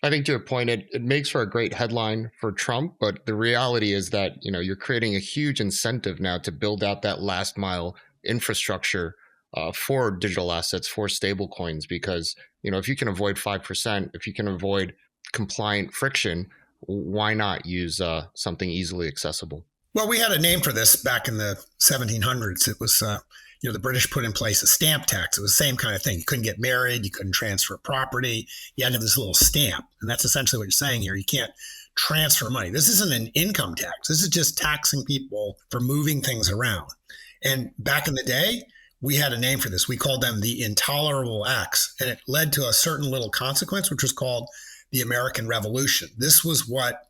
I think to your point, it makes for a great headline for Trump, but the reality is that you're creating a huge incentive now to build out that last mile infrastructure for digital assets, for stable coins, because if you can avoid 5%, if you can avoid compliant friction, why not use something easily accessible? Well, we had a name for this back in the 1700s. It was, the British put in place a stamp tax. It was the same kind of thing. You couldn't get married. You couldn't transfer property. You had to have this little stamp. And that's essentially what you're saying here. You can't transfer money. This isn't an income tax. This is just taxing people for moving things around. And back in the day, we had a name for this. We called them the intolerable acts. And it led to a certain little consequence, which was called the American Revolution. This was what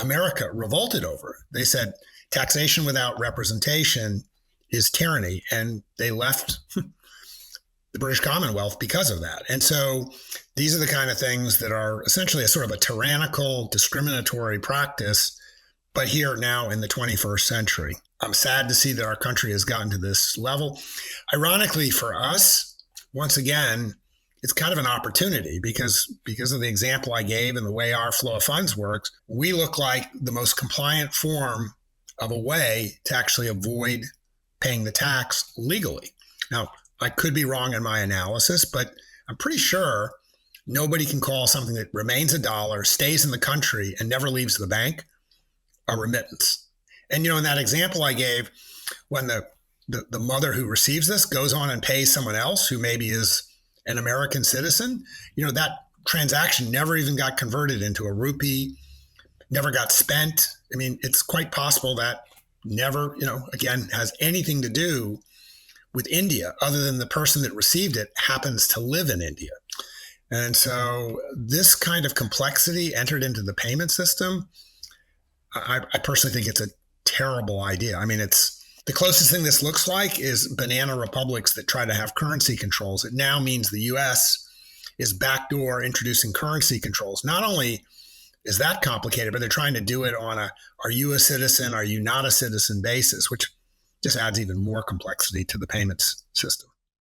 America revolted over. They said taxation without representation is tyranny, and they left the British Commonwealth because of that. And so these are the kind of things that are essentially a sort of a tyrannical, discriminatory practice, but here now in the 21st century. I'm sad to see that our country has gotten to this level. Ironically for us, once again, it's kind of an opportunity because of the example I gave and the way our flow of funds works, we look like the most compliant form of a way to actually avoid paying the tax legally. Now, I could be wrong in my analysis, but I'm pretty sure nobody can call something that remains a dollar, stays in the country, and never leaves the bank a remittance. And, in that example I gave, when the mother who receives this goes on and pays someone else who maybe is an American citizen, that transaction never even got converted into a rupee, never got spent. I mean, it's quite possible that never, again, has anything to do with India other than the person that received it happens to live in India. And so this kind of complexity entered into the payment system. I personally think it's a terrible idea. I mean, it's the closest thing this looks like is banana republics that try to have currency controls. It now means the US is backdoor introducing currency controls. Not only is that complicated, but they're trying to do it on are you a citizen, are you not a citizen basis, which just adds even more complexity to the payments system.